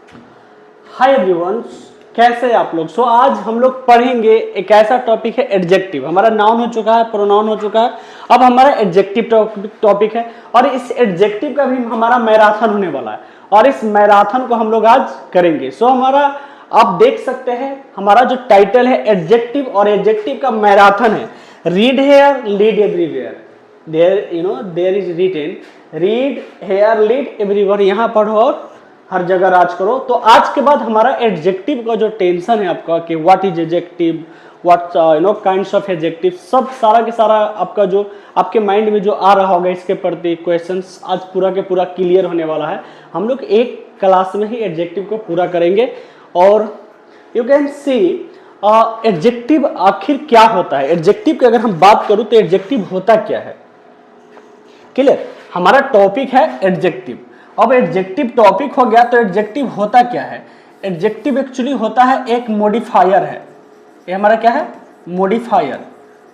Hi everyone, कैसे हैं आप लोग। सो आज हम लोग पढ़ेंगे एक ऐसा टॉपिक है एडजेक्टिव। हमारा नाउन हो चुका है, प्रोनाउन हो चुका है, अब हमारा एडजेक्टिव टॉपिक है और इस एडजेक्टिव का भी हमारा मैराथन होने वाला है और इस मैराथन को हम लोग आज करेंगे। सो हमारा आप देख सकते हैं हमारा जो टाइटल है एडजेक्टिव और एडजेक्टिव का मैराथन है। Read here lead everywhere, there is written read here lead everywhere, यहाँ पढ़ो और हर जगह राज करो। तो आज के बाद हमारा एडजेक्टिव का जो टेंशन है आपका कि what is adjective, what kinds of adjective, सब सारा के सारा आपका जो आपके माइंड में जो आ रहा होगा इसके प्रति क्वेश्चंस आज पूरा के पूरा क्लियर होने वाला है। हम लोग एक क्लास में ही एडजेक्टिव को पूरा करेंगे और यू कैन सी एडजेक्टिव आखिर क्या होता है। एडजेक्टिव की अगर हम बात करूं तो एडजेक्टिव होता क्या है, क्लियर। हमारा टॉपिक है एडजेक्टिव। अब एडजेक्टिव टॉपिक हो गया तो एडजेक्टिव होता क्या है। एडजेक्टिव एक्चुअली होता है एक मॉडिफायर है। ये हमारा क्या है, मॉडिफायर।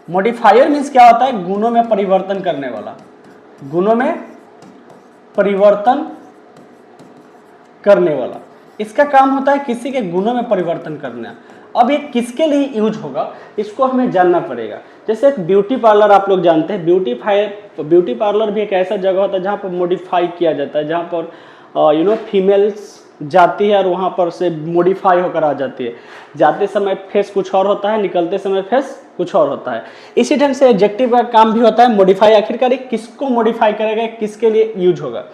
मॉडिफायर मीन्स क्या होता है, गुणों में परिवर्तन करने वाला, गुणों में परिवर्तन करने वाला। इसका काम होता है किसी के गुणों में परिवर्तन करना। अब ये किसके लिए यूज होगा इसको हमें जानना पड़ेगा। जैसे एक ब्यूटी पार्लर आप लोग जानते हैं, ब्यूटी पार्लर भी एक ऐसा जगह होता है जहाँ पर मॉडिफाई किया जाता है, जहाँ पर फीमेल्स जाती है और वहाँ पर से मॉडिफाई होकर आ जाती है। जाते समय फेस कुछ और होता है, निकलते समय फेस कुछ और होता है। इसी ढंग से एडजेक्टिव का काम भी होता है मॉडिफाई। आखिरकार किसको मॉडिफाई करेगा, किसके लिए यूज होगा।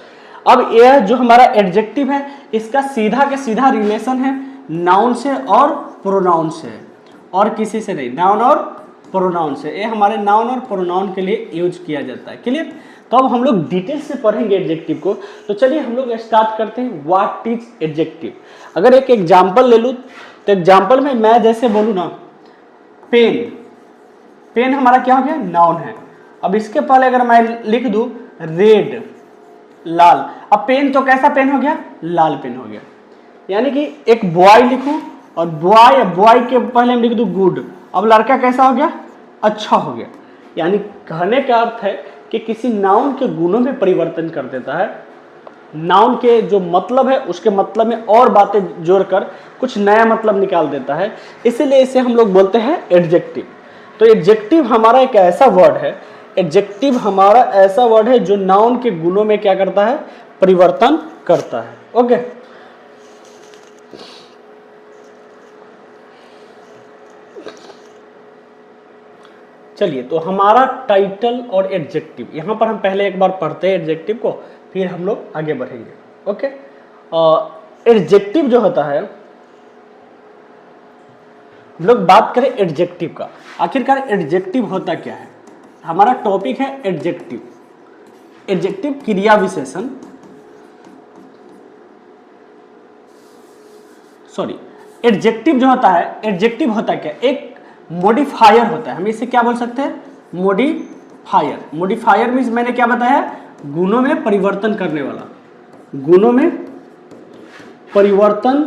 अब यह जो हमारा एडजेक्टिव है इसका सीधा के सीधा रिलेशन है नाउन से और प्रोनाउन से, और किसी से नहीं, नाउन और प्रोनाउन से। ये हमारे नाउन और प्रोनाउन के लिए यूज किया जाता है, क्लियर। तो अब हम लोग डिटेल से पढ़ेंगे एडजेक्टिव को। तो चलिए हम लोग स्टार्ट करते हैं। What is adjective. अगर एक एग्जांपल ले लूँ तो एग्जांपल में मैं जैसे बोलूँ ना, पेन, पेन हमारा क्या हो गया, नाउन है। अब इसके पहले अगर मैं लिख दूँ रेड, लाल, अब पेन तो कैसा पेन हो गया, लाल पेन हो गया। यानी कि एक बॉय लिखूं और बॉय के पहले हम लिख दूं गुड, अब लड़का कैसा हो गया, अच्छा हो गया। यानी कहने का अर्थ है कि किसी नाउन के गुणों में परिवर्तन कर देता है, नाउन के जो मतलब है उसके मतलब में और बातें जोड़कर कुछ नया मतलब निकाल देता है। इसीलिए इसे हम लोग बोलते हैं एडजेक्टिव। तो एडजेक्टिव हमारा एक ऐसा वर्ड है, एडजेक्टिव हमारा ऐसा वर्ड है जो नाउन के गुणों में क्या करता है, परिवर्तन करता है। ओके, चलिए तो हमारा टाइटल और एडजेक्टिव, यहां पर हम पहले एक बार पढ़ते हैं एडजेक्टिव को, फिर हम लोग आगे बढ़ेंगे। ओके, एडजेक्टिव जो होता है, हम लोग बात करें एडजेक्टिव का। आखिरकार एडजेक्टिव होता क्या है, हमारा टॉपिक है एडजेक्टिव। एडजेक्टिव क्रिया विशेषण, सॉरी, एडजेक्टिव जो होता है, एडजेक्टिव होता क्या, एक मॉडिफायर होता है। हम इसे क्या बोल सकते हैं, मॉडिफायर। मॉडिफायर मीन्स मैंने क्या बताया, गुणों में परिवर्तन करने वाला, गुणों में परिवर्तन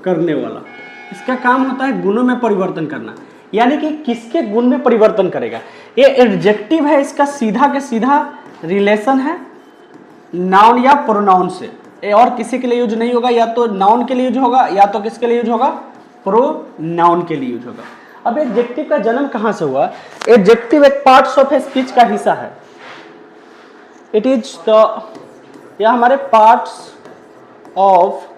करने वाला। इसका काम होता है गुणों में परिवर्तन करना। यानी कि किसके गुण में परिवर्तन करेगा, ये एडजेक्टिव है, इसका सीधा के सीधा रिलेशन है नाउन या प्रोनाउन से। ये और किसी के लिए यूज नहीं होगा, या तो नाउन के लिए यूज होगा या तो किसके लिए यूज होगा, प्रोनाउन के लिए यूज होगा। अब एडजेक्टिव का जन्म कहां से हुआ, एडजेक्टिव एक पार्ट्स ऑफ स्पीच का हिस्सा है। इट इज द, यह हमारे पार्ट्स ऑफ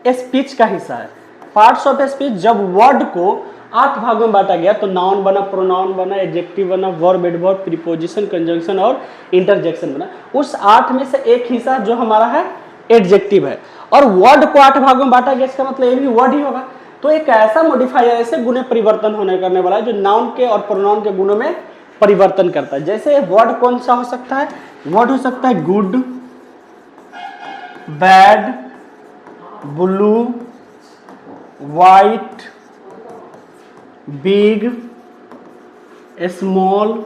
स्पीच का हिस्सा है। पार्ट्स ऑफ स्पीच, जब वर्ड को 8 भागों में बांटा गया तो नाउन बना, प्रोनाउन बना, एडजेक्टिव बना, वर्ब, एडवर्ब, प्रीपोजिशन, कंजंक्शन और इंटरजेक्शन बना। उस 8 में से एक हिस्सा जो हमारा है एडजेक्टिव है। और वर्ड को 8 भागों में बांटा गया, इसका मतलब ये भी वर्ड ही होगा। तो एक ऐसा मॉडिफायर, ऐसे गुण परिवर्तन होने करने वाला है जो नाउन के और प्रोनाउन के गुणों में परिवर्तन करता है। जैसे वर्ड कौन सा हो सकता है, वर्ड हो सकता है good, bad, blue, white, big, small,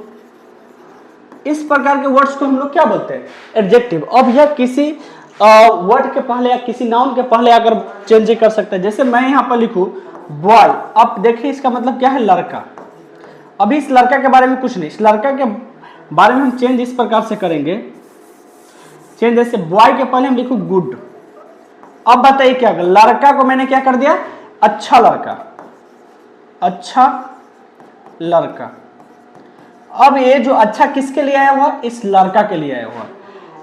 इस प्रकार के वर्ड्स को हम लोग क्या बोलते हैं, एडजेक्टिव। अब यह किसी वर्ड के पहले या किसी नाउन के पहले अगर चेंज कर सकते हैं। जैसे मैं यहां पर लिखूं बॉय, अब देखिए इसका मतलब क्या है, लड़का। अभी इस लड़का के बारे में कुछ नहीं, इस लड़का के बारे में हम चेंज इस प्रकार से करेंगे, चेंज जैसे बॉय के पहले हम लिखूं गुड, अब बताइए क्या, लड़का को मैंने क्या कर दिया, अच्छा लड़का, अच्छा लड़का। अब ये जो अच्छा किसके लिए आया हुआ, इस लड़का के लिए आया हुआ।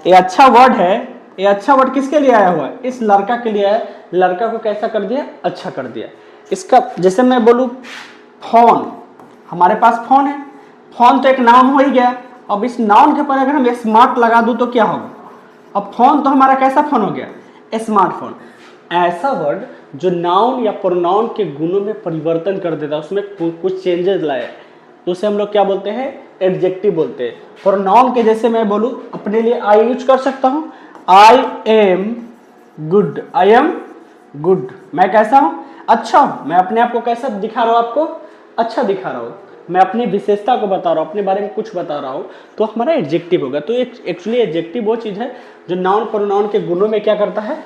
ये अच्छा वर्ड है, ये अच्छा वर्ड किसके लिए आया हुआ है, इस लड़का के लिए आया। लड़का को कैसा कर दिया, अच्छा कर दिया। इसका जैसे मैं बोलूं फोन, हमारे पास फोन है, फोन तो एक नाउन हो ही गया। अब इस नाउन के पर अगर हम स्मार्ट लगा दूं तो क्या होगा, अब फोन तो हमारा कैसा फोन हो गया, स्मार्टफोन। ऐसा वर्ड जो नाउन या प्रोनाउन के गुणों में परिवर्तन कर देता है, उसमें कुछ चेंजेस लाए, तो उसे हम लोग क्या बोलते हैं, एडजेक्टिव बोलते हैं। प्रोनाउन के जैसे मैं बोलूं अपने लिए आई यूज कर सकता हूं, I am good, I am good, मैं कैसा हूं, अच्छा हूं। मैं अपने आप को कैसा दिखा रहा हूं, आपको अच्छा दिखा रहा हूं, मैं अपनी विशेषता को बता रहा हूं, अपने बारे में कुछ बता रहा हूं, तो हमारा एडजेक्टिव होगा। तो एक्चुअली एडजेक्टिव वो चीज है जो नाउन प्रोनाउन के गुणों में क्या करता है,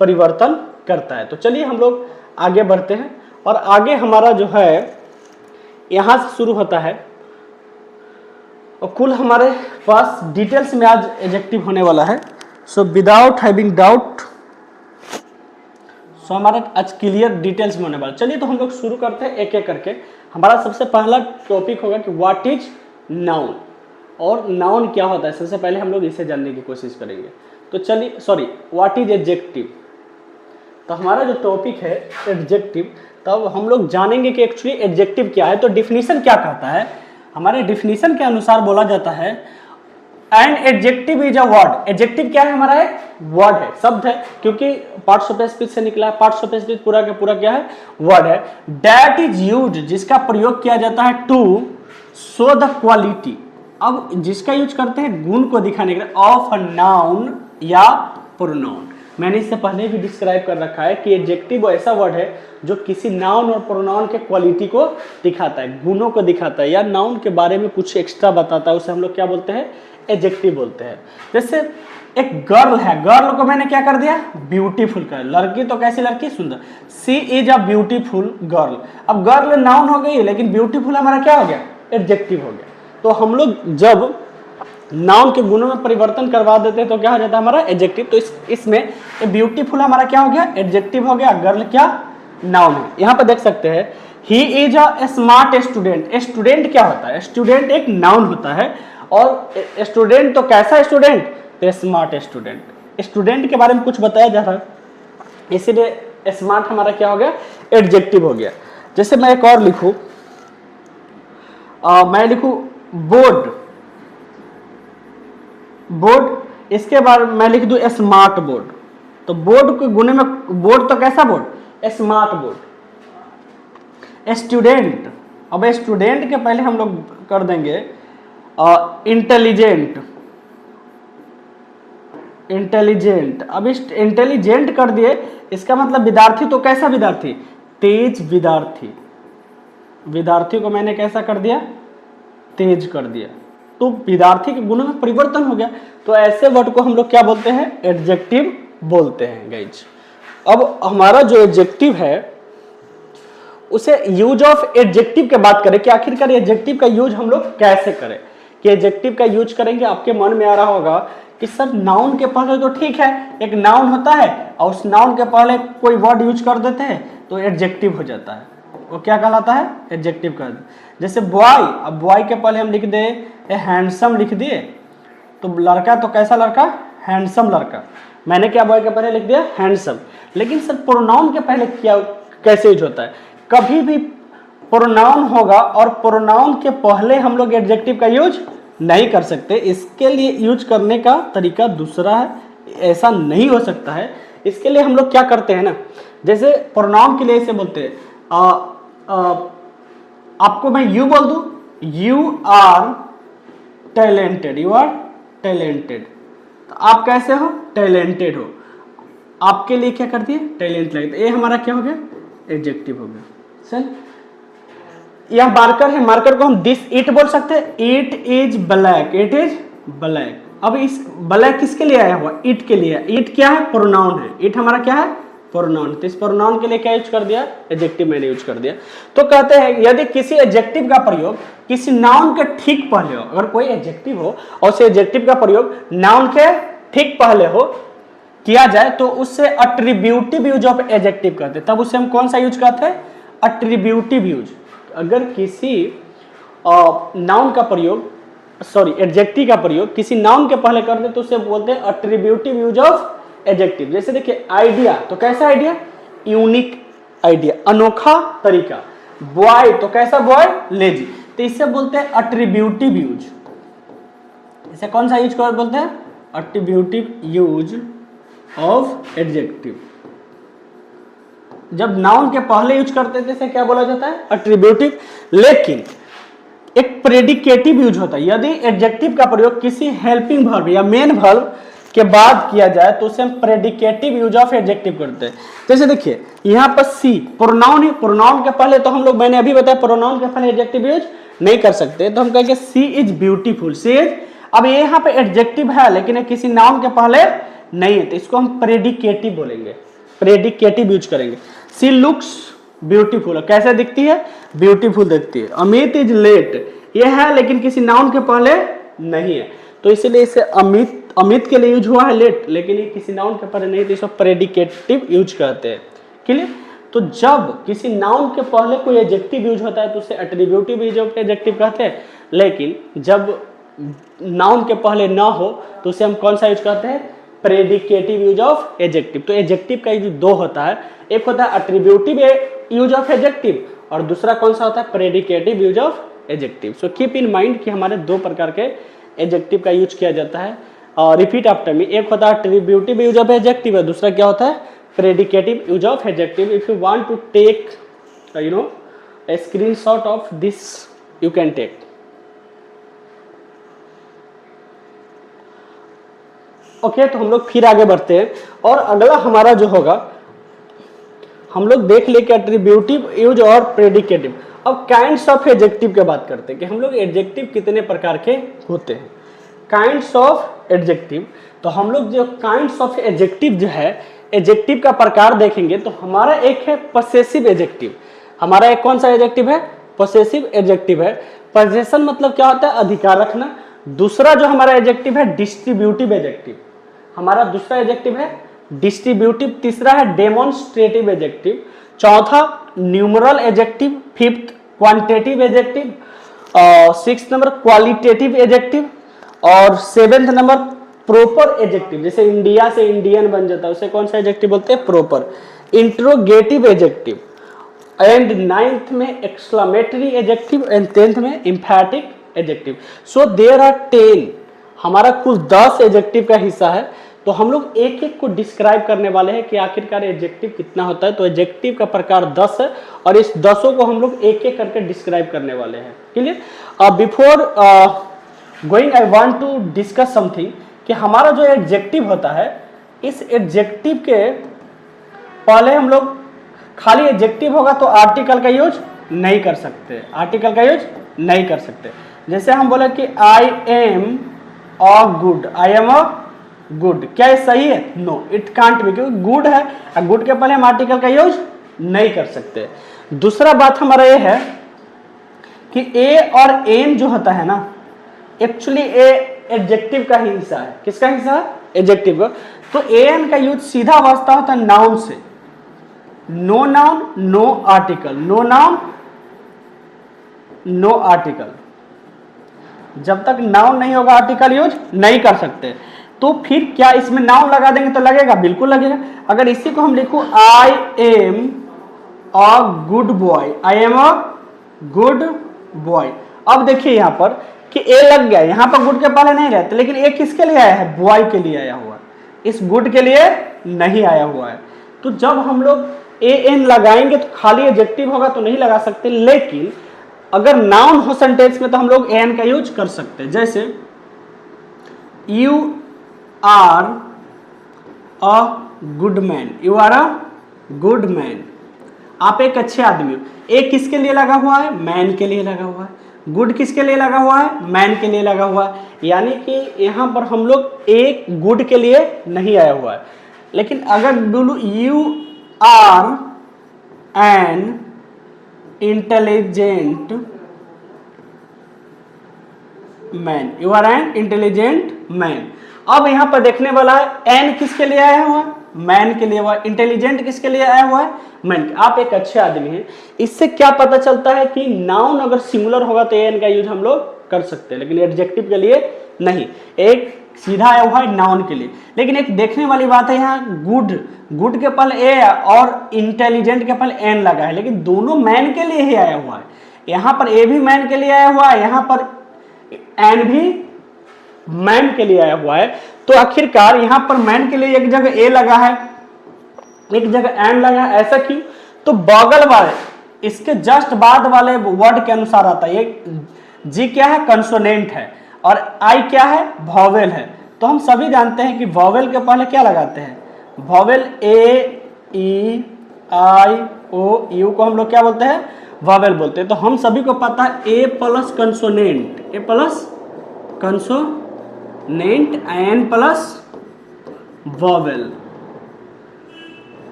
परिवर्तन करता है। तो चलिए हम लोग आगे बढ़ते हैं, और आगे हमारा जो है यहां से शुरू होता है, और कुल हमारे पास डिटेल्स में आज एडजेक्टिव होने वाला है। सो विदाउट हैविंग डाउट, सो हमारा आज क्लियर डिटेल्स में होने वाला। चलिए तो हम लोग शुरू करते हैं एक एक करके। हमारा सबसे पहला टॉपिक होगा कि व्हाट इज नाउन, और नाउन क्या होता है। सबसे पहले हम लोग इसे जानने की कोशिश करेंगे। तो चलिए, सॉरी, व्हाट इज एडजेक्टिव। तो हमारा जो टॉपिक है एडजेक्टिव, तब हम लोग जानेंगे कि एक्चुअली एडजेक्टिव क्या है। तो डिफिनीशन क्या कहता है, हमारे डिफिनीशन के अनुसार बोला जाता है an adjective is a word. Adjective क्या है, हमारा एक वर्ड है, शब्द है, क्योंकि पार्ट्स ऑफ स्पीच से निकला है। पार्ट्स ऑफ स्पीच पूरा का पूरा क्या है, वर्ड है। दैट इज यूज, जिसका प्रयोग किया जाता है टू शो द क्वालिटी। अब जिसका यूज करते हैं गुण को दिखाने के लिए, ऑफ अ नाउन या प्रोनाउन। मैंने इससे पहले भी डिस्क्राइब कर रखा है कि एडजेक्टिव ऐसा वर्ड है जो किसी नाउन और प्रोनाउन के क्वालिटी को दिखाता है, गुणों को दिखाता है, या नाउन के बारे में कुछ एक्स्ट्रा बताता है, उसे हम लोग क्या बोलते हैं, एडजेक्टिव बोलते हैं। जैसे एक गर्ल है, गर्ल को मैंने क्या कर दिया, ब्यूटीफुल कर, लड़की तो कैसी लड़की, सुंदर, सी इज अ ब्यूटीफुल गर्ल। अब गर्ल नाउन हो गई, लेकिन ब्यूटीफुल हमारा क्या हो गया, एडजेक्टिव हो गया। तो हम लोग जब नाउन के गुणों में परिवर्तन करवा देते हैं तो क्या हो जाता है, हमारा एडजेक्टिव। तो इसमें ब्यूटीफुल हमारा क्या हो गया, एडजेक्टिव हो गया, गर्ल क्या, नाउन है। यहाँ पे देख सकते हैं, he is a smart student. Student क्या होता है, स्टूडेंट एक नाउन होता है, और स्टूडेंट तो कैसा स्टूडेंट, तो स्मार्ट स्टूडेंट। स्टूडेंट के बारे में कुछ बताया जा रहा है, इसीलिए स्मार्ट हमारा क्या हो गया, एडजेक्टिव हो गया। जैसे मैं एक और लिखूं, मैं लिखूं बोर्ड, बोर्ड, इसके बाद मैं लिख दूं स्मार्ट बोर्ड। तो बोर्ड के गुणे में, बोर्ड तो कैसा बोर्ड, स्मार्ट बोर्ड। स्टूडेंट, अब स्टूडेंट के पहले हम लोग कर देंगे इंटेलिजेंट, इंटेलिजेंट। अब इस इंटेलिजेंट कर दिए, इसका मतलब विद्यार्थी, तो कैसा विद्यार्थी, तेज विद्यार्थी। विद्यार्थी को मैंने कैसा कर दिया, तेज कर दिया, तो विद्यार्थी के गुणों में परिवर्तन हो गया। तो ऐसे वर्ड को हम लोग क्या बोलते हैं, एडजेक्टिव बोलते हैं गाइज। अब हमारा जो एडजेक्टिव है, उसे यूज ऑफ एडजेक्टिव के बात करें कि आखिरकार एडजेक्टिव का यूज हम लोग कैसे करें। कि एडजेक्टिव का यूज करेंगे, आपके मन में आ रहा होगा कि सर नाउन के पहले तो ठीक है, एक नाउन होता है और उस नाउन के पहले कोई वर्ड यूज कर देते हैं तो एडजेक्टिव हो जाता है, वो क्या कहलाता है, एडजेक्टिव कर दे। जैसे बॉय, अब बॉय के पहले हम लिख दे हैंडसम, लिख दिए, तो लड़का तो कैसा लड़का, हैंडसम लड़का। मैंने क्या बॉय के पहले लिख दिया, हैंडसम। लेकिन सर प्रोनाउन के पहले क्या, कैसे यूज होता है, कभी भी प्रोनाउन होगा और प्रोनाउन के पहले हम लोग एडजेक्टिव का यूज नहीं कर सकते। इसके लिए यूज करने का तरीका दूसरा है, ऐसा नहीं हो सकता है। इसके लिए हम लोग क्या करते हैं ना, जैसे प्रोनाउन के लिए इसे बोलते हैं, आपको मैं यू बोल दूं, you are talented, you are talented, तो आप कैसे हो, टैलेंटेड हो। आपके लिए क्या कर दिए, टैलेंट लगता है, ये हमारा क्या हो गया, एडजेक्टिव हो गया। सर यह मार्कर है, मार्कर को हम दिस इट बोल सकते हैं, it is black, it is black. अब इस ब्लैक किसके लिए आया हुआ, इट के लिए। इट क्या है, प्रोनाउन है, इट हमारा क्या है, प्रोनाउन। तो इस प्रोनाउन के लिए क्या यूज कर दिया, एडजेक्टिव मैंने यूज कर दिया। तो कहते हैं यदि किसी एडजेक्टिव का प्रयोग किसी नाउन के ठीक पहले हो, अगर कोई एडजेक्टिव हो और उस एडजेक्टिव का प्रयोग नाउन के ठीक पहले हो, किया जाए तो उससे अट्रीब्यूटिव यूज ऑफ एडजेक्टिव करते हैं। तब उससे हम कौन सा यूज करते हैं? अट्रीब्यूटिव यूज। अगर किसी नाउन का प्रयोग, सॉरी एडजेक्टिव का प्रयोग किसी नाउन के पहले करते तो उससे बोलते हैं अट्रीब्यूटिव यूज ऑफ एडजेक्टिव। जैसे देखिए आइडिया, तो कैसा आइडिया? यूनिक आइडिया, अनोखा तरीका। बॉय, तो कैसा बॉय? लेजी। तो इससे बोलते हैं अट्रीब्यूटिव यूज। इसे कौन सा यूज कर बोलते हैं? अट्रीब्यूटिव यूज ऑफ एडजेक्टिव। जब नाउन के पहले यूज करते थे इसे क्या बोला जाता है? अट्रीब्यूटिव। लेकिन एक प्रेडिकेटिव यूज होता है। यदि एडजेक्टिव का प्रयोग किसी हेल्पिंग वर्ब या मेन वर्ब के बाद किया जाए तो उसे हम प्रेडिकेटिव यूज ऑफ एडजेक्टिव करते हैं। जैसे देखिए यहाँ पर सी प्रोनाउन है, प्रोनाउन के पहले तो हम लोग, मैंने अभी बताया प्रोनाउन के पहले एडजेक्टिव यूज नहीं कर सकते, तो हम कहेंगे सी इज ब्यूटीफुल। सी इज, अब ये यहाँ पे एडजेक्टिव है लेकिन किसी नाउन के पहले नहीं है, तो इसको हम प्रेडिकेटिव बोलेंगे, प्रेडिकेटिव यूज करेंगे। सी लुक्स ब्यूटीफुल, कैसे दिखती है? ब्यूटीफुल दिखती है। अमित इज लेट, ये है लेकिन किसी नाउन के पहले नहीं है, तो इसलिए इसे अमित के लिए यूज हुआ है लेट, लेकिन ये किसी नाउन के पहले नहीं, तो इसको प्रेडिकेटिव यूज कहते हैं। क्लियर? तो जब किसी नाउन के पहले कोई एडजेक्टिव यूज होता है तो उसे एट्रीब्यूटिव यूज ऑफ एडजेक्टिव कहते हैं, लेकिन जब नाउन के पहले ना हो तो उसे हम कौन सा यूज करते हैं? Predicative use of adjective. तो एडजेक्टिव का यूज दो होता है, एक होता है एट्रीब्यूटिव यूज ऑफ एडजेक्टिव और दूसरा कौन सा होता है? Predicative use of adjective. So keep in mind कि हमारे दो प्रकार के एडजेक्टिव का यूज किया जाता है। रिपीट आफ्टर मी, एक होता है एट्रीब्यूटिव यूज ऑफ एडजेक्टिव है, दूसरा क्या होता है? Predicative use of adjective. If you want to take a screenshot of this you can take। Okay, तो हम लोग फिर आगे बढ़ते हैं और अगला हमारा जो होगा, हम लोग देख ले कि एट्रीब्यूटिव यूज और प्रेडिकेटिव। अब काइंड्स ऑफ एडजेक्टिव की बात करते हैं कि हम लोग एडजेक्टिव कितने प्रकार के होते हैं। काइंड्स ऑफ एडजेक्टिव, तो हम लोग जो काइंड्स ऑफ एडजेक्टिव जो है, एडजेक्टिव का प्रकार देखेंगे तो हमारा एक है पसेसिव एडजेक्टिव। हमारा एक कौन सा एडजेक्टिव है? पसेसिव एडजेक्टिव है। पजेशन मतलब क्या होता है? अधिकार रखना। दूसरा जो हमारा एडजेक्टिव है डिस्ट्रीब्यूटिव एडजेक्टिव, हमारा दूसरा एडजेक्टिव है डिस्ट्रीब्यूटिव। तीसरा है डेमोन्स्ट्रेटिव एडजेक्टिव। चौथा numeral adjective. Fifth quantitative adjective. Sixth number qualitative adjective और सेवेंथ नंबर प्रॉपर एडजेक्टिव। जैसे इंडिया से इंडियन बन जाता है, उसे कौन सा एडजेक्टिव बोलते हैं? Proper. Interrogative adjective and ninth में एक्सक्लेमेटरी एडजेक्टिव एंड टेंथ में emphatic adjective. So there are 10, हमारा कुल 10 एडजेक्टिव का हिस्सा है। तो हम लोग एक एक को डिस्क्राइब करने वाले हैं कि आखिरकार एडजेक्टिव कितना होता है। तो एडजेक्टिव का प्रकार 10 है और इस 10 को हम लोग एक एक करके डिस्क्राइब करने वाले हैं। Clear? Before going I want to discuss something कि हमारा जो एडजेक्टिव होता है, इस एडजेक्टिव के पहले हम लोग खाली एडजेक्टिव होगा तो आर्टिकल का यूज नहीं कर सकते, आर्टिकल का यूज नहीं कर सकते। जैसे हम बोले कि I am a good, I am a good, क्या ये सही है? नो, इट कांट बी, क्योंकि गुड है और गुड के पहले हम आर्टिकल का यूज नहीं कर सकते। दूसरा बात हमारा ये है कि ए और एन जो होता है ना, एक्चुअली ए एडजेक्टिव का ही हिस्सा है। किसका हिस्सा है? एडजेक्टिव का। तो एन का यूज सीधा वास्ता होता है नाउन से। No noun no article, no noun no article. जब तक नाउन नहीं होगा आर्टिकल यूज नहीं कर सकते। तो फिर क्या इसमें नाउन लगा देंगे तो लगेगा? बिल्कुल लगेगा। अगर इसी को हम लिखूं I am a good boy, I am a good boy. अब देखिए यहाँ पर कि ए लग गया, यहाँ पर गुड के पहले नहीं रहते, लेकिन ए किसके लिए आया है? बॉय के लिए आया हुआ है, इस गुड के लिए नहीं आया हुआ है। तो जब हम लोग ए एन लगाएंगे तो खाली एडजेक्टिव होगा तो नहीं लगा सकते, लेकिन अगर नाउन हो सेंटेंस में तो हम लोग एन का यूज कर सकते हैं। जैसे you are a good man, you are a good man, आप एक अच्छे आदमी हो। ए किसके लिए लगा हुआ है? मैन के लिए लगा हुआ है। गुड किसके लिए लगा हुआ है? मैन के लिए लगा हुआ है। यानी कि यहाँ पर हम लोग एक गुड के लिए नहीं आया हुआ है। लेकिन अगर बोलूं you are an intelligent man, you are an intelligent man, अब यहाँ पर देखने वाला है एन किसके लिए आया हुआ है, मैन के लिए हुआ है। इंटेलिजेंट किसके लिए आया हुआ है, मैन। आप एक अच्छे आदमी हैं। इससे क्या पता चलता है कि नाउन अगर सिंगुलर होगा तो एन का यूज हम लोग कर सकते हैं, लेकिन एडजेक्टिव के लिए नहीं। एक सीधा आया हुआ है नाउन के लिए। लेकिन एक देखने वाली बात है, यहाँ गुड, गुड के पहले ए और इंटेलिजेंट के पहले एन लगा है, लेकिन दोनों मैन के लिए ही आया हुआ है। यहाँ पर ए भी मैन के लिए आया हुआ है, यहाँ पर एन भी मैन के लिए आया हुआ है। तो आखिरकार यहाँ पर मैन के लिए एक जगह ए लगा है, एक जगह एन लगा है। ऐसा क्यों? तो बगल वाले, इसके जस्ट बाद वाले वर्ड के अनुसार आता है। ये जी क्या है, कंसोनेंट है, और आई क्या है, वॉवेल है। तो हम सभी जानते हैं कि वॉवेल के पहले क्या लगाते हैं, vowel A E I O you को हम लोग क्या बोलते हैं, वॉवेल बोलते हैं। तो हम सभी को पता है a plus consonant, a plus consonant, an plus vowel.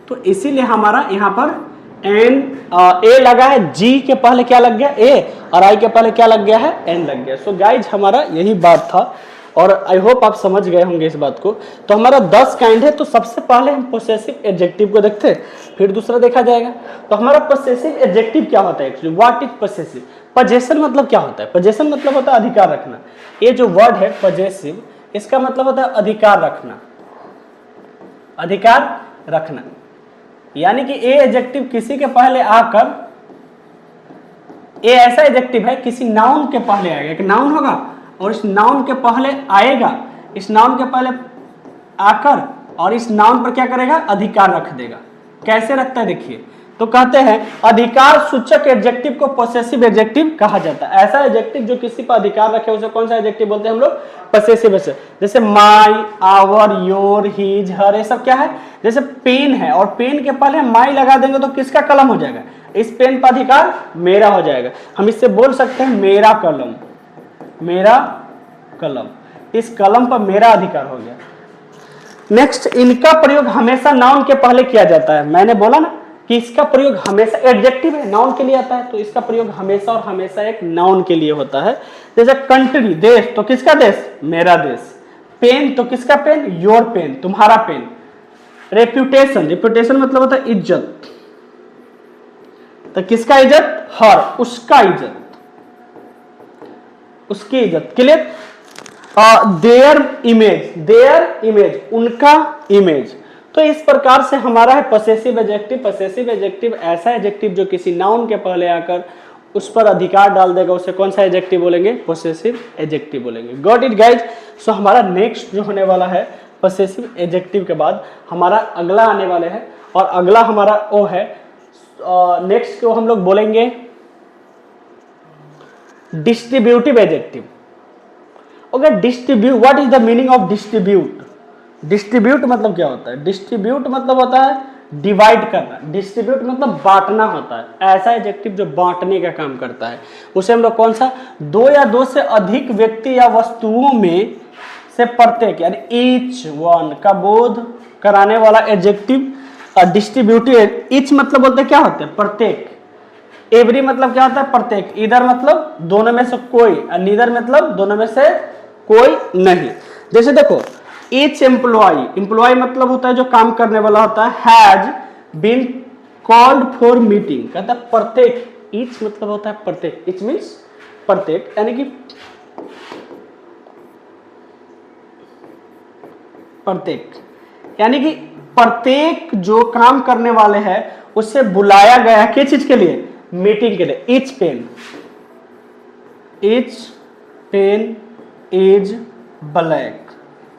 तो इसीलिए हमारा यहाँ पर एन ए लगा है, जी के पहले क्या लग गया, ए, और आई के पहले क्या लग गया है, एन लग गया। सो गाइज हमारा यही बात था, और आई होप आप समझ गए होंगे इस बात को। तो हमारा 10 काइंड है। तो सबसे पहले हम पोसेसिव एडजेक्टिव को देखते हैं, फिर दूसरा देखा जाएगा। तो हमारा पोसेसिव एडजेक्टिव क्या होता है actually, what is possessive? Possession मतलब क्या होता है? पोजेशन मतलब होता है अधिकार रखना। ये जो वर्ड है पोजेसिव, इसका मतलब होता है अधिकार रखना, अधिकार रखना। यानी कि ए एडजेक्टिव किसी के पहले आकर, ए ऐसा एडजेक्टिव है किसी नाउन के पहले आएगा, एक नाउन होगा और इस नाउन के पहले आएगा, इस नाउन के पहले आकर और इस नाउन पर क्या करेगा, अधिकार रख देगा। कैसे रखता है देखिए, तो कहते हैं अधिकार सूचक एडजेक्टिव को पोसेसिव एडजेक्टिव कहा जाता है। ऐसा एडजेक्टिव जो किसी पर अधिकार रखे उसे कौन सा एडजेक्टिव बोलते हैं हम लोग, पोसेसिव। जैसे माई, आवर, योर, हिज, हर, ये सब क्या है, जैसे पेन है और पेन के पहले माई लगा देंगे तो किसका कलम हो जाएगा, इस पेन पर अधिकार मेरा हो जाएगा। हम इससे बोल सकते हैं मेरा कलम, मेरा कलम, इस कलम पर मेरा अधिकार हो गया। नेक्स्ट, इनका प्रयोग हमेशा नाउन के पहले किया जाता है। मैंने बोला ना कि इसका प्रयोग हमेशा, एडजेक्टिव है, नाउन के लिए आता है, तो इसका प्रयोग हमेशा और हमेशा एक नाउन के लिए होता है। जैसे कंट्री, देश, तो किसका देश, मेरा देश। पेन, तो किसका पेन, योर पेन, तुम्हारा पेन। रेप्यूटेशन, रेप्यूटेशन मतलब होता है इज्जत, तो किसका इज्जत, हर, उसका इज्जत, उसकी इज्जत। Clear? There image, there image, उनका इमेज। तो इस प्रकार से हमारा है पोसेसिव एडजेक्टिव। पोसेसिव एडजेक्टिव ऐसा एडजेक्टिव जो किसी नाउन के पहले आकर उस पर अधिकार डाल देगा, उसे कौन सा एडजेक्टिव बोलेंगे, पोसेसिव एडजेक्टिव बोलेंगे। Got it guys? सो हमारा नेक्स्ट जो होने वाला है पोसेसिव एडजेक्टिव के बाद हमारा अगला आने वाले है, और अगला हमारा वो है नेक्स्ट को हम लोग बोलेंगे distributive adjective. Okay, distribute, what is the meaning of distribute? Distribute मतलब क्या होता है? डिस्ट्रीब्यूट मतलब होता है डिवाइड करना। डिस्ट्रीब्यूट मतलब बांटना होता है। ऐसा एडजेक्टिव जो बांटने का काम करता है, उसे हम लोग कौन सा, दो या दो से अधिक व्यक्ति या वस्तुओं में से प्रत्येक, यानी ईच वन का बोध कराने वाला एडजेक्टिव डिस्ट्रीब्यूटिव। ईच मतलब बोलते हैं क्या होता है, प्रत्येक। एवरी मतलब क्या होता है, प्रत्येक। इधर मतलब दोनों में से कोई, और नीदर मतलब दोनों में से कोई नहीं। जैसे देखो, ईच एम्प्लॉय, एम्प्लॉय मतलब होता है जो काम करने वाला होता है, has been called for meeting, कहता है प्रत्येक। ईच मतलब होता है प्रत्येक, ईच मीन्स प्रत्येक, यानी कि प्रत्येक, यानी कि प्रत्येक जो काम करने वाले हैं उससे बुलाया गया किस चीज के लिए, मीटिंग के लिए। Each pen, each pen is black,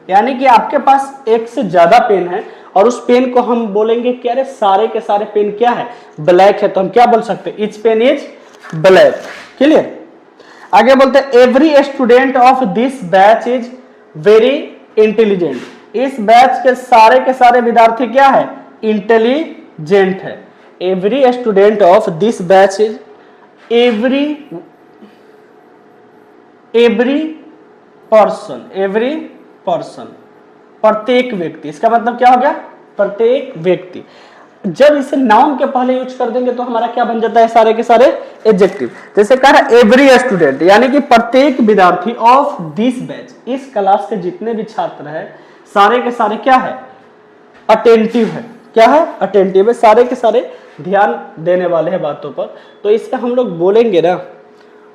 यानी कि आपके पास एक से ज्यादा पेन है और उस पेन को हम बोलेंगे कि अरे सारे के सारे पेन क्या है, ब्लैक है, तो हम क्या बोल सकते हैं, each pen is black. Clear? आगे बोलते हैं every student of this batch is very intelligent. इस बैच के सारे विद्यार्थी क्या है, इंटेलिजेंट है। Every student of this batch is, every person, प्रत्येक व्यक्ति। इसका मतलब क्या हो गया, प्रत्येक व्यक्ति। जब इसे नाउन के पहले यूज कर देंगे तो हमारा क्या बन जाता है, सारे के सारे एडजेक्टिव। जैसे कह रहा एवरी स्टूडेंट, यानी कि प्रत्येक विद्यार्थी ऑफ दिस बैच, इस क्लास के जितने भी छात्र हैं सारे के सारे क्या है, अटेंटिव है। क्या है, अटेंटिव है, सारे के सारे ध्यान देने वाले हैं बातों पर। तो इसका हम लोग बोलेंगे ना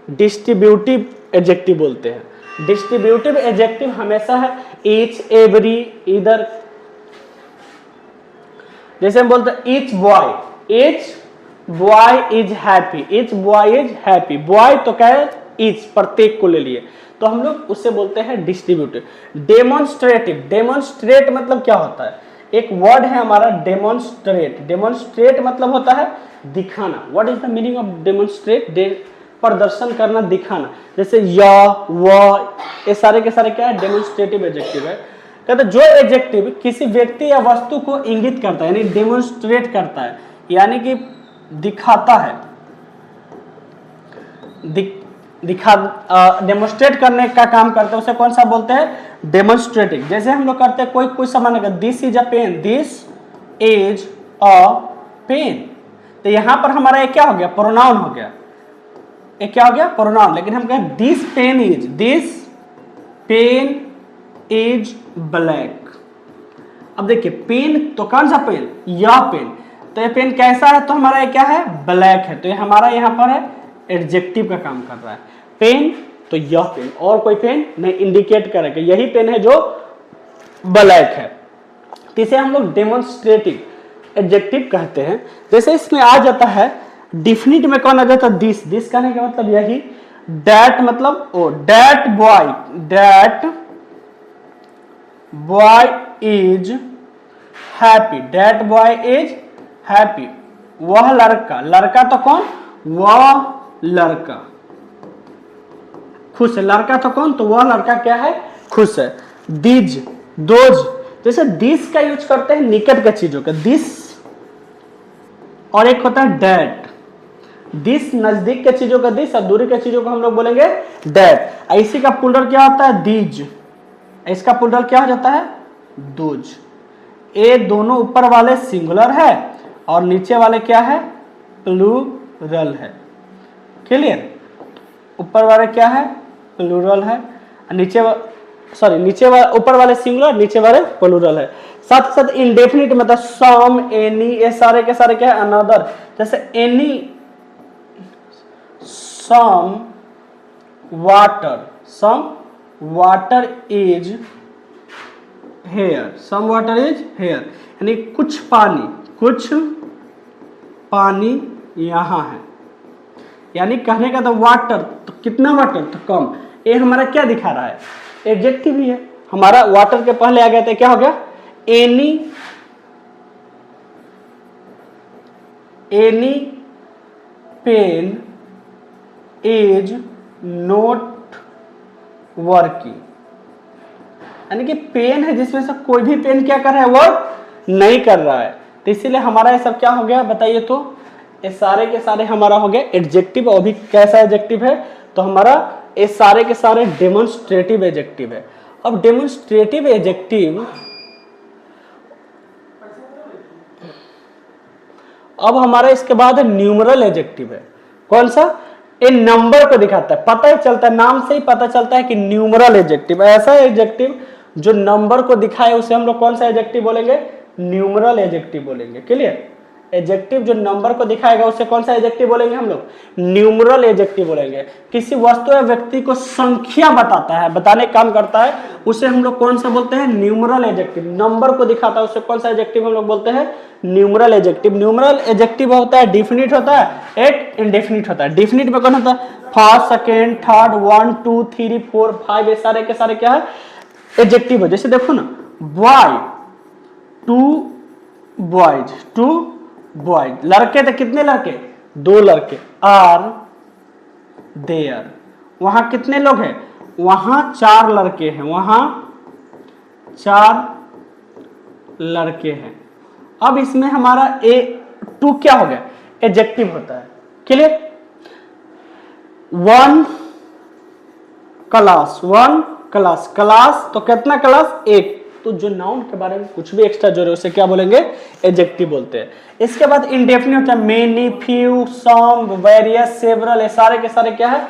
डिस्ट्रीब्यूटिव एडजेक्टिव बोलते हैं। डिस्ट्रीब्यूटिव एडजेक्टिव हमेशा है ईच, एवरी, इधर। जैसे हम बोलते हैं each boy is happy, each boy is happy. Boy तो क्या है, ईच, प्रत्येक को ले लिए, तो हम लोग उससे बोलते हैं डिस्ट्रीब्यूटिव। डेमोन्स्ट्रेटिव, डेमोन्स्ट्रेट मतलब क्या होता है, एक वर्ड है हमारा डेमोन्स्ट्रेट। डेमोन्स्ट्रेट मतलब होता है दिखाना। What is the meaning of demonstrate, प्रदर्शन करना, दिखाना। जैसे या, वह, ये सारे के सारे क्या है, डेमोन्स्ट्रेटिव एडजेक्टिव है। कहते जो एडजेक्टिव किसी व्यक्ति या वस्तु को इंगित करता है, यानी डेमोन्स्ट्रेट करता है, यानी कि दिखाता है, डेमोन्स्ट्रेट करने का काम करते हैं, उसे कौन सा बोलते हैं, डेमोन्स्ट्रेटिव। जैसे हम लोग करते हैं कोई सामान, this is a pen, this is a pen, तो यहां पर हमारा एक क्या हो गया, प्रोनाउन हो गया, एक क्या हो गया, प्रोनाउन। लेकिन हम कहें दिस पेन इज ब्लैक। अब देखिए पेन तो कौन सा पेन, यह पेन, तो ये पेन कैसा है, तो हमारा ये क्या है, ब्लैक है, तो ये हमारा यहाँ पर है एडजेक्टिव का काम कर रहा है। पेन तो यह पेन, और कोई पेन नहीं, इंडिकेट करेगा यही पेन है जो ब्लैक है, तो इसे हम लोग डेमोन्स्ट्रेटिव एडजेक्टिव कहते हैं। जैसे इसमें आ जाता है डिफिनिट में कौन आ जाता है, दिस कहने का मतलब यही, दैट मतलब ओ, that boy is happy, that boy is happy, वह लड़का, लड़का तो कौन, वह लड़का खुश है, लड़का तो कौन, तो वह लड़का क्या है, खुश है। दीज, दोज, जैसे दिस का यूज करते हैं निकट के चीजों का, दिस, और एक होता है डैट। दिस नजदीक के चीजों का दिस, और दूरी के चीजों को हम लोग बोलेंगे डैट। इसी का प्लूरल क्या होता है, दीज, इसका प्लूरल क्या हो जाता है, दोज। ये दोनों ऊपर वाले सिंगुलर है और नीचे वाले क्या है, प्लूरल है। क्लियर, ऊपर वाले क्या है, प्लूरल है, नीचे ऊपर वाले सिंगुलर, नीचे वाले प्लूरल है। साथ साथ इंडेफिनिट मतलब सम, एनी, ये सारे के सारे क्या है, अनदर। जैसे any, some water is here, some water is here, यानी कुछ पानी यहाँ है, यानी कहने का तो वाटर, तो कितना वाटर, तो कम। ये हमारा क्या दिखा रहा है, एडजेक्टिव ही है हमारा। वाटर के पहले आ गया तो क्या हो गया, any pen is not working, यानी कि पेन है जिसमें से कोई भी पेन क्या कर रहा है, वर्क नहीं कर रहा है, तो इसीलिए हमारा ये सब क्या हो गया, बताइए तो, ये सारे के सारे हमारा हो गया एडजेक्टिव। और भी कैसा एडजेक्टिव है, तो हमारा ये सारे के सारे डेमोन्स्ट्रेटिव एडजेक्टिव है। अब डेमोन्स्ट्रेटिव एडजेक्टिव, अब हमारा इसके बाद न्यूमरल एडजेक्टिव है। कौन सा, ये नंबर को दिखाता है, पता ही चलता है, नाम से ही पता चलता है कि न्यूमरल एडजेक्टिव, ऐसा एडजेक्टिव जो नंबर को दिखाए उसे हम लोग कौन सा एडजेक्टिव बोलेंगे, न्यूमरल एडजेक्टिव बोलेंगे। क्लियर, एडजेक्टिव जो नंबर को दिखाएगा उसे कौन सा एडजेक्टिव बोलेंगे हम लोग, न्यूमरल एडजेक्टिव बोलेंगे। किसी वस्तु या व्यक्ति को संख्या बताता है, बताने का काम करता है, उसे हम लोग कौन सा बोलते हैं, न्यूमरल एडजेक्टिव। नंबर को दिखाता है उसे कौन सा एडजेक्टिव हम लोग बोलते हैं, न्यूमरल एडजेक्टिव। न्यूमरल एडजेक्टिव होता है डिफिनिट होता है, एक इंडेफिनिट होता है। डिफिनिट में कौन होता है, फर्स्ट, सेकेंड, थर्ड, 1 2 3 4 5, ये सारे के सारे क्या है, एडजेक्टिव है। जैसे देखो ना, बॉय, 2 बॉयज, लड़के थे कितने लड़के, 2 लड़के, आर देयर, वहां कितने लोग हैं, वहां 4 लड़के हैं, वहां 4 लड़के हैं। अब इसमें हमारा टू क्या हो गया, एडजेक्टिव होता है। क्लियर, 1 क्लास, क्लास तो कितना क्लास, 1, तो जो नाउन के बारे में कुछ भी एक्स्ट्रा जोड़े उसे क्या बोलेंगे, एडजेक्टिव बोलते हैं। इसके बाद इंडेफिनिट होता है मेनी, फ्यू, सम, वेरियस, सेवरल, ये सारे के सारे क्या है,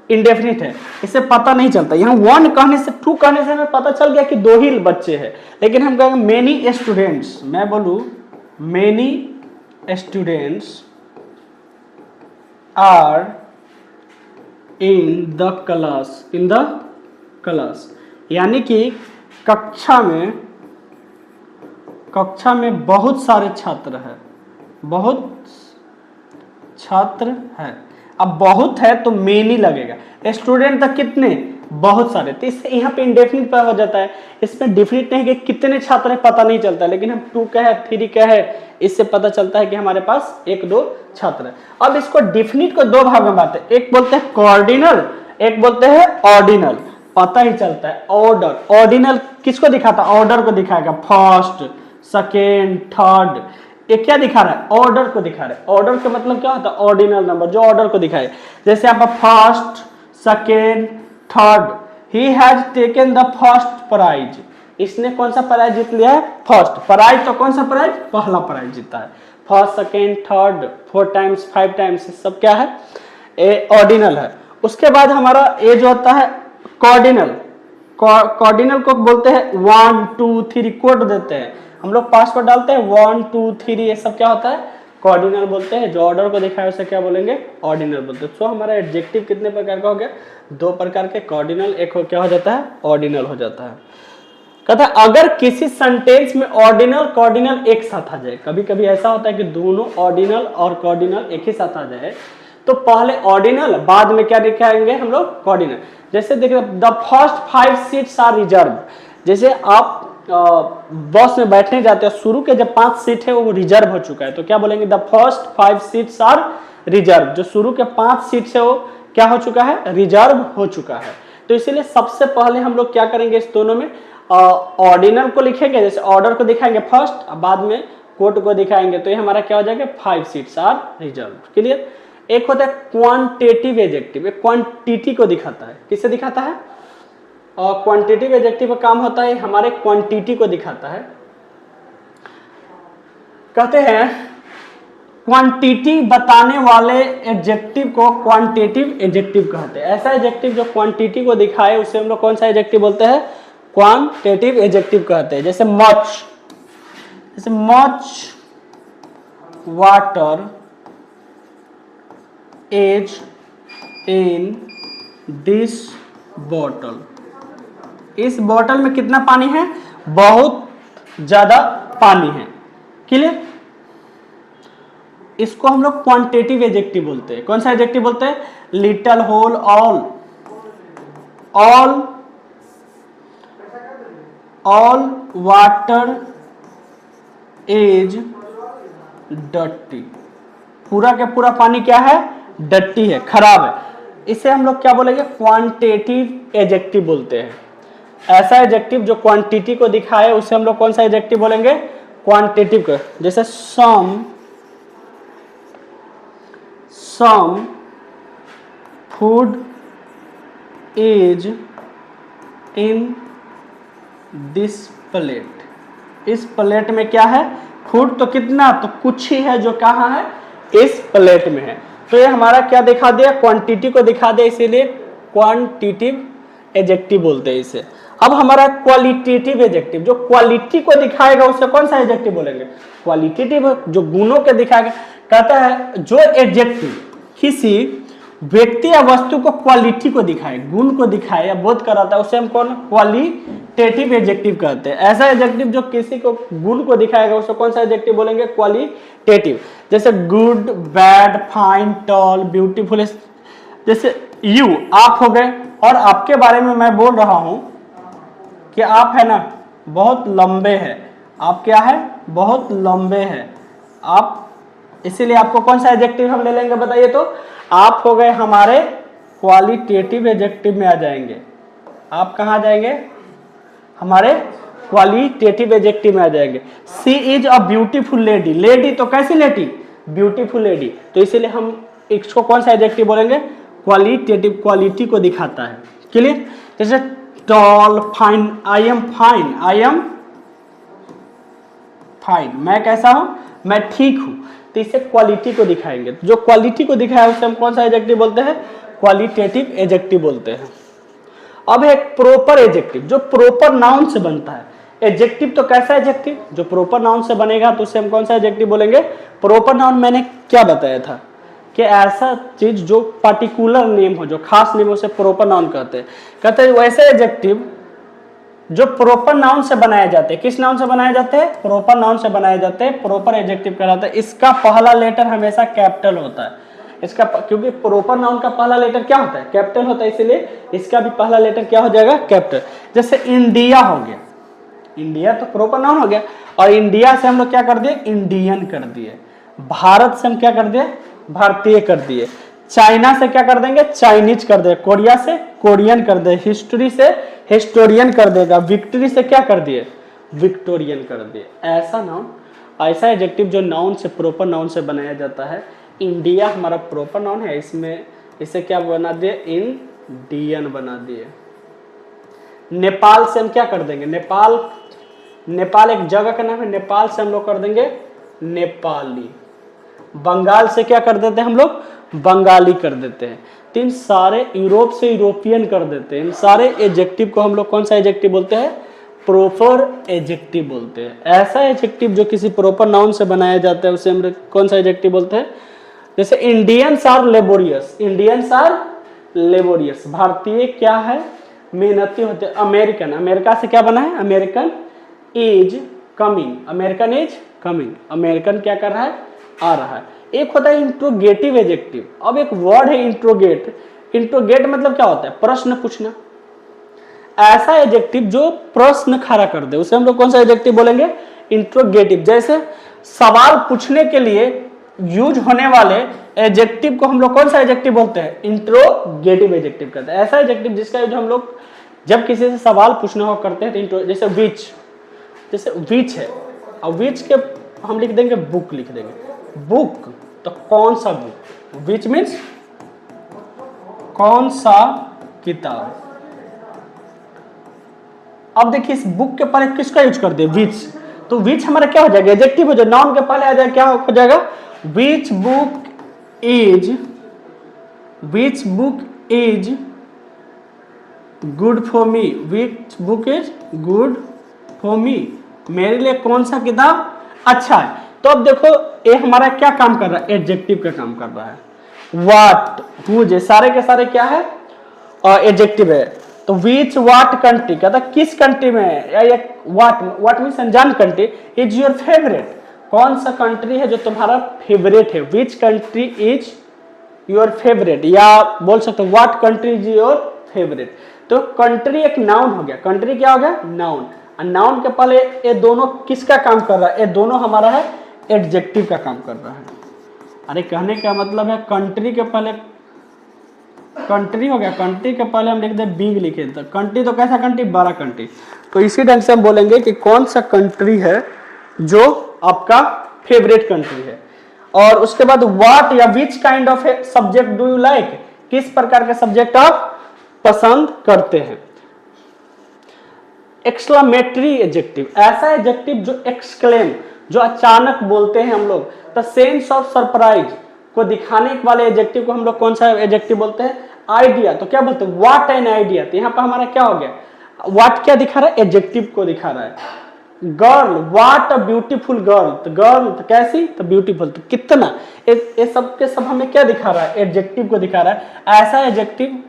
इंडेफिनिट है, इससे पता नहीं चलता। यहाँ 1 कहने से 2 कहने से हमें पता चल गया कि 2 ही बच्चे हैं, लेकिन हम कहेंगे मेनी स्टूडेंट्स, मैं बोलूँ many students are in the class, यानी कि कक्षा में बहुत सारे छात्र हैं, बहुत छात्र हैं। अब बहुत है तो मेनी लगेगा, स्टूडेंट तक कितने, बहुत सारे, तो इससे यहाँ पे इंडेफिनिट पर हो जाता है। इसमें डिफिनिट नहीं कि कितने छात्र है पता नहीं चलता, लेकिन हम 2 कहे 3 कहे इससे पता चलता है कि हमारे पास 1-2 छात्र है। अब इसको डिफिनिट को 2 भाग में बांटते हैं, एक बोलते हैं कॉर्डिनल, एक बोलते हैं ऑर्डिनल। पता ही चलता है ऑर्डर, ऑर्डिनल किसको दिखाता है, ऑर्डर को दिखाएगा, फर्स्ट, सेकेंड, थर्ड, ये क्या दिखा रहा है, ऑर्डर को दिखा रहा है। ऑर्डर का मतलब क्या होता है, ऑर्डिनल नंबर, जो ऑर्डर को दिखाए। जैसे आप first, second, third, he has taken the first prize, इसने कौन सा प्राइज जीत लिया है, फर्स्ट प्राइज। तो कौन सा प्राइज, पहला प्राइज जीता है। First, second, third, 4 times 5 times, सब क्या है, ऑर्डिनल है। उसके बाद हमारा ये जो होता है कॉर्डिनल, कॉर्डिनल को बोलते हैं 1 2 3 कोड देते हैं, हम लोग पासवर्ड डालते हैं 1 2 3, ये सब क्या होता है, कॉर्डिनल बोलते हैं। जो ऑर्डर को दिखाया उसे क्या बोलेंगे, ऑर्डिनल बोलते हैं। सो हमारा एडजेक्टिव कितने प्रकार का हो गया, 2 प्रकार के, कॉर्डिनल, एक क्या हो जाता है, ऑर्डिनल हो जाता है। कहता है अगर किसी सेंटेंस में ऑर्डिनल कॉर्डिनल एक साथ आ जाए, कभी कभी ऐसा होता है कि दोनों ऑर्डिनल और कॉर्डिनल एक ही साथ आ जाए, तो पहले ऑर्डिनल बाद में क्या दिखाएंगे हम लोग, कॉर्डिनल। जैसे देखिए the first 5 seats are reserve, जैसे आप बस में बैठने जाते हो, शुरू के जब 5 सीट है वो रिजर्व हो चुका है, तो क्या बोलेंगे, the first 5 seats are reserve, जो शुरू के 5 सीट है वो क्या हो चुका है, रिजर्व हो चुका है। तो इसीलिए सबसे पहले हम लोग क्या करेंगे, इस दोनों में ऑर्डिनल को लिखेंगे, जैसे ऑर्डर को दिखाएंगे फर्स्ट, बाद में कोड को दिखाएंगे, तो ये हमारा क्या हो जाएगा, 5 सीट्स आर रिजर्व। क्लियर। एक होता है क्वांटिटेटिव एडजेक्टिव, एक क्वांटिटी को दिखाता है, किससे दिखाता है, और क्वांटिटेटिव एडजेक्टिव का काम होता है हमारे क्वांटिटी को दिखाता है। कहते हैं क्वांटिटी बताने वाले एडजेक्टिव को क्वांटिटेटिव एडजेक्टिव कहते हैं। ऐसा एडजेक्टिव जो क्वांटिटी को दिखाए उसे हम लोग कौन सा एडजेक्टिव बोलते हैं, क्वांटिटेटिव एडजेक्टिव कहते हैं। जैसे much water is in this bottle, इस बॉटल में कितना पानी है, बहुत ज्यादा पानी है। क्लियर। इसको हम लोग क्वांटिटेटिव एडजेक्टिव बोलते हैं। कौन सा एडजेक्टिव बोलते हैं, little, whole, all water is dirty, पूरा के पूरा पानी क्या है, डर्टी है, खराब है। इसे हम लोग क्या बोलेंगे, क्वांटिटेटिव एडजेक्टिव बोलते हैं। ऐसा एडजेक्टिव जो क्वांटिटी को दिखाए उसे हम लोग कौन सा एडजेक्टिव बोलेंगे, क्वांटिटेटिव का। जैसे some food is in this plate, इस प्लेट में क्या है, फूड, तो कितना, तो कुछ ही है जो कहाँ है, इस प्लेट में है। तो ये हमारा क्या दिखा दिया, क्वांटिटी को दिखा दिया, इसीलिए क्वांटिटेटिव एडजेक्टिव बोलते हैं इसे। अब हमारा क्वालिटेटिव एडजेक्टिव, जो क्वालिटी को दिखाएगा उसे कौन सा एडजेक्टिव बोलेंगे, क्वालिटेटिव, जो गुणों के दिखाएगा। कहता है जो एडजेक्टिव किसी व्यक्ति या वस्तु को क्वालिटी को दिखाए, गुण को दिखाए या बोध कराता है, उसे हम कौन, क्वालिटेटिव एडजेक्टिव कहते हैं। ऐसा एडजेक्टिव जो किसी को गुण को दिखाएगा उसे कौन सा एडजेक्टिव बोलेंगे, क्वालिटेटिव। जैसे good, bad, fine, tall, beautiful. जैसे यू, आप हो गए, और आपके बारे में मैं बोल रहा हूं कि आप है ना बहुत लंबे हैं, आप क्या है, बहुत लंबे हैं आप, इसीलिए आपको कौन सा एडजेक्टिव हम ले लेंगे, बताइए तो। आप हो गए हमारे क्वालिटेटिव एडजेक्टिव में आ जाएंगे। आप कहाँ जाएंगे, हमारे क्वालिटेटिव एडजेक्टिव में आ जाएंगे। She is a beautiful lady, lady तो कैसी लेडी, ब्यूटीफुल लेडी, तो इसीलिए हम इसको कौन सा एडजेक्टिव बोलेंगे, क्वालिटेटिव, क्वालिटी को दिखाता है। क्लियर। जैसे tall, fine, I am fine, I am fine, मैं कैसा हूं, मैं ठीक हूं। तो इससे क्वालिटी को दिखाएंगे, जो क्वालिटी को दिखाया उसे हम कौन सा एडजेक्टिव बोलते हैं, क्वालिटेटिव एडजेक्टिव बोलते हैं। अब एक प्रोपर एडजेक्टिव जो प्रोपर नाउन से बनता है। एडजेक्टिव तो कैसा एडजेक्टिव, जो प्रोपर नाउन से बनेगा तो उसे हम कौन सा एडजेक्टिव बोलेंगे, प्रोपर नाउन। मैंने क्या बताया था कि ऐसा चीज जो पार्टिकुलर नेम हो, जो खास नेम हो, उसे प्रोपर नाउन कहते हैं। कहते हैं वैसे एडजेक्टिव जो प्रोपर नाउन से बनाए जाते हैं। किस नाउन से बनाए जाते हैं, प्रोपर नाउन से बनाए जाते हैं, प्रोपर एडजेक्टिव कहलाता है। इसका पहला लेटर हमेशा कैपिटल होता है। इसका क्योंकि प्रोपर नाउन का पहला लेटर क्या होता है, कैपिटल होता है, इसीलिए इसका भी पहला लेटर क्या हो जाएगा, कैपिटल। जैसे इंडिया हो गया, इंडिया तो प्रोपर नाउन हो गया, और इंडिया से हम लोग क्या कर दिए, इंडियन कर दिए। भारत से हम क्या कर दिए, भारतीय कर दिए। चाइना से क्या कर देंगे, चाइनीज कर देंगे। कोरिया से कोरियन कर दे। हिस्ट्री से हिस्टोरियन कर देगा। विक्ट्री से क्या कर दिए, विक्टोरियन कर दिए। ऐसा नाउन, ऐसा एडजेक्टिव जो नाउन से, प्रोपर नाउन से बनाया जाता है। इंडिया हमारा प्रोपर नाउन है, इसमें इसे क्या बना दिए, इंडियन बना दिए। नेपाल से हम क्या कर देंगे, नेपाल, नेपाल एक जगह का नाम है, नेपाल से हम लोग कर देंगे नेपाली। बंगाल से क्या कर देते हैं हम लोग, बंगाली कर देते हैं। तो इन सारे, यूरोप से यूरोपियन कर देते हैं। इन सारे एडजेक्टिव को हम लोग कौन सा एडजेक्टिव बोलते हैं, प्रॉपर एडजेक्टिव बोलते हैं। ऐसा एडजेक्टिव जो किसी प्रॉपर नाउन से बनाया जाता है उसे हम कौन सा एडजेक्टिव बोलते हैं। जैसे Indians are laborious, Indians are laborious, भारतीय क्या है, मेहनती होते हैं। अमेरिकन, अमेरिका से क्या बना है, American is coming, American is coming, American क्या कर रहा है, आ रहा है। एक होता है इंट्रोगेटिव एडजेक्टिव। अब एक वर्ड है इंट्रोगेट। इंट्रोगेट मतलब क्या होता है, प्रश्न पूछना। ऐसा एडजेक्टिव जो प्रश्न खड़ा कर दे उसे हम लोग कौन सा एडजेक्टिव बोलेंगे, इंट्रोगेटिव। जैसे सवाल पूछने के लिए यूज होने वाले एडजेक्टिव को हम लोग कौन सा एडजेक्टिव बोलते हैं, इंट्रोगेटिव एडजेक्टिव कहते हैं। ऐसा एडजेक्टिव जिसका यूज हम लोग जब किसी से सवाल पूछना हो करते हैं तो जैसे विच, जैसे विच है, और विच के हम लिख देंगे बुक, लिख देंगे बुक, तो कौन सा बुक, विच मीन्स कौन सा किताब। अब देखिए इस बुक के पहले किसका यूज कर दे, विच, तो विच हमारा क्या हो जाएगा, एडजेक्टिव हो जाएगा। नाउन के पहले आ जाएगा, क्या हो जाएगा, which book is, which book is good for me, which book is good for me, मेरे लिए कौन सा किताब अच्छा है। तो अब देखो ये हमारा क्या काम कर रहा है, एडजेक्टिव का काम कर रहा है। व्हाट, हुज, सारे के सारे क्या है, एडजेक्टिव है। तो विच व्हाट कंट्री, कहता किस कंट्री में है, या व्हाट, व्हाट मीन्स अनजान कंट्री, इज योर फेवरेट, कौन सा कंट्री है जो तुम्हारा फेवरेट है। Which country is your favourite, या बोल सकते हो what country is your favourite. तो कंट्री एक नाउन हो गया, कंट्री क्या हो गया, नाउन। नाउन के पहले ये दोनों किसका काम कर रहा है, ये दोनों हमारा है एडजेक्टिव का काम कर रहा है। अरे कहने का मतलब है कंट्री के पहले कंट्री हो गया, कंट्री के पहले हम लिख दे बिग लिखे, तो कंट्री तो कैसा कंट्री, बड़ा कंट्री। तो इसी ढंग से हम बोलेंगे कि कौन सा कंट्री है जो आपका फेवरेट कंट्री है। और उसके बाद व्हाट या which kind of subject do you like, किस प्रकार के सब्जेक्ट आप पसंद करते हैं। एक्सक्लेमेटरी एडजेक्टिव, ऐसा एडजेक्टिव जो एक्सक्लेम, जो अचानक बोलते हैं हम लोग। द सेंस ऑफ सरप्राइज को दिखाने वाले एडजेक्टिव को हम लोग कौन सा एडजेक्टिव बोलते हैं, आइडिया। तो क्या बोलते हैं, व्हाट एन आइडिया। तो यहाँ पर हमारा क्या हो गया, व्हाट क्या दिखा रहा है, एडजेक्टिव को दिखा रहा है। Girl, what a beautiful girl, तो गर्ल तो कैसी, तो ब्यूटीफुल, तो कितना, ये सब के सब हमें क्या दिखा रहा है, एडजेक्टिव को दिखा रहा है। ऐसा एडजेक्टिव,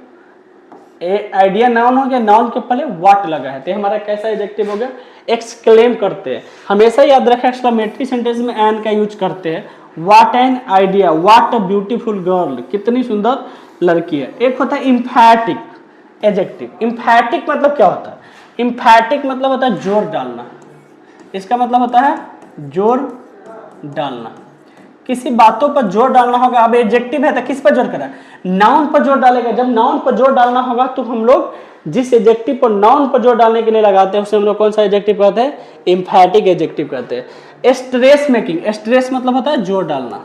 आइडिया नाउन हो गया, नाउन के पहले व्हाट लगा है, तो हमारा कैसा एडजेक्टिव हो गया, एक्सक्लेम करते हैं। हमेशा याद रखें एक्सक्लेमेटरी सेंटेंस में एन का यूज करते हैं। What an idea, what a beautiful girl, कितनी सुंदर लड़की है। एक होता है इम्फैटिक एडजेक्टिव। इम्फैटिक मतलब क्या होता है, इम्फैटिक मतलब होता है जोर डालना। इसका मतलब होता है जोर डालना, किसी बातों पर जोर डालना होगा। अब एडजेक्टिव है तो किस पर जोर करा, नाउन पर जोर डालेगा। जब नाउन पर जोर डालना होगा तो हम लोग जिस एडजेक्टिव पर नाउन पर जोर डालने के लिए लगाते हैं उसे हम लोग कौन सा एडजेक्टिव कहते हैं, एम्फैटिक एडजेक्टिव कहते हैं। स्ट्रेस मेकिंग, स्ट्रेस मतलब होता है जोर डालना,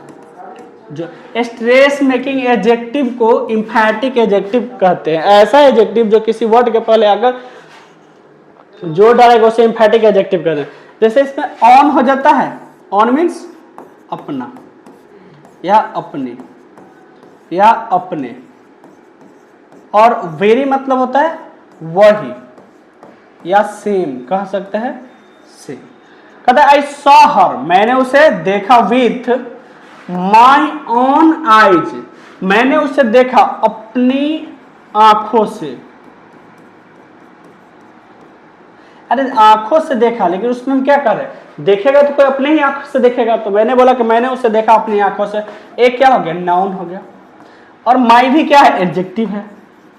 जो स्ट्रेस मेकिंग एडजेक्टिव को एम्फैटिक एडजेक्टिव कहते हैं। ऐसा एडजेक्टिव जो किसी वर्ड के पहले अगर जो डालेगा उसे एम्फेटिक एडजेक्टिव कहते हैं। जैसे इसमें ऑन हो जाता है, ऑन मीन्स अपना या अपने या अपने, और वेरी मतलब होता है वही या सेम, कह सकते हैं सेम। कहता है आई सॉ हर, मैंने उसे देखा विथ माई ओन आईज, मैंने उसे देखा अपनी आंखों से। अरे आंखों से देखा, लेकिन उसमें हम क्या कर रहे हैं, देखेगा तो कोई अपने ही आंखों से देखेगा, तो मैंने बोला कि मैंने उसे देखा अपनी आंखों से, एक क्या हो गया, नाउन हो गया। और माई भी क्या है, एडजेक्टिव है,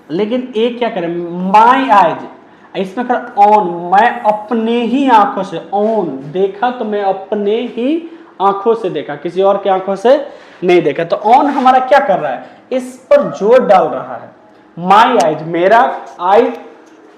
लेकिन एक क्या करें, माई आईज, इसमें कर ऑन, मैं अपने ही आंखों से, ऑन देखा तो मैं अपने ही आंखों से देखा, किसी और की आंखों से नहीं देखा। तो ऑन हमारा क्या कर रहा है, इस पर जोर डाल रहा है। माई आईज, मेरा आईज,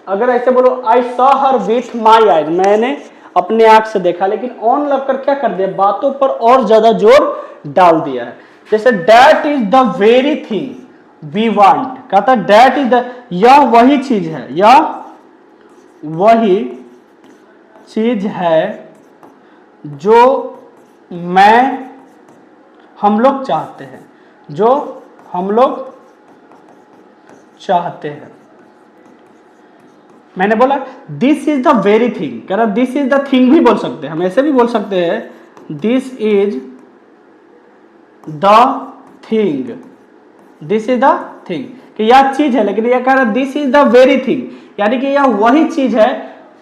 अगर ऐसे बोलो I saw her with my eyes, मैंने अपने आंख से देखा, लेकिन ऑन लगकर क्या कर दिया, बातों पर और ज्यादा जोर डाल दिया है। जैसे that is the very thing we want, कहता दैट इज द, यह वही चीज है, यह वही चीज है जो हम लोग चाहते हैं, जो हम लोग चाहते हैं। मैंने बोला this is the very thing, कह रहा दिस इज द थिंग भी बोल सकते हैं, हम ऐसे भी बोल सकते हैं this is the thing, this is the thing, कि यह चीज है, लेकिन यह कह रहा this is the very thing, यानी कि यह वही चीज है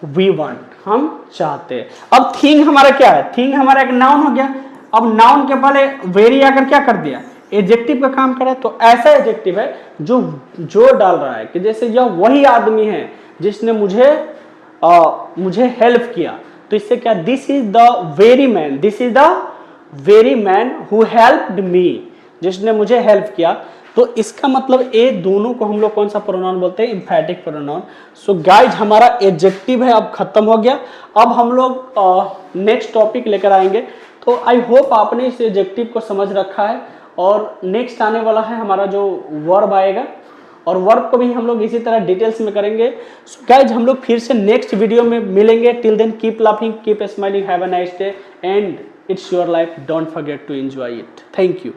वी वांट, हम चाहते हैं। अब थिंग हमारा क्या है, थिंग हमारा एक नाउन हो गया, अब नाउन के पहले वेरी आकर क्या कर दिया, एडजेक्टिव का काम करे। तो ऐसा एडजेक्टिव है जो जोर डाल रहा है कि जैसे यह वही आदमी है जिसने मुझे हेल्प किया, तो इससे क्या, this is the very man, this is the very man who helped me, जिसने मुझे हेल्प किया। तो इसका मतलब ए दोनों को हम लोग कौन सा प्रोनाउन बोलते हैं, एम्फैटिक प्रोनाउन। सो गाइज हमारा एडजेक्टिव है अब खत्म हो गया। अब हम लोग नेक्स्ट टॉपिक लेकर आएंगे। तो आई होप आपने इस एडजेक्टिव को समझ रखा है, और नेक्स्ट आने वाला है हमारा जो वर्ब आएगा, और वर्ब को भी हम लोग इसी तरह डिटेल्स में करेंगे। सो गाइज हम लोग फिर से नेक्स्ट वीडियो में मिलेंगे। Till then keep laughing, keep smiling, have a nice day, and it's your life, don't forget to enjoy it. Thank you.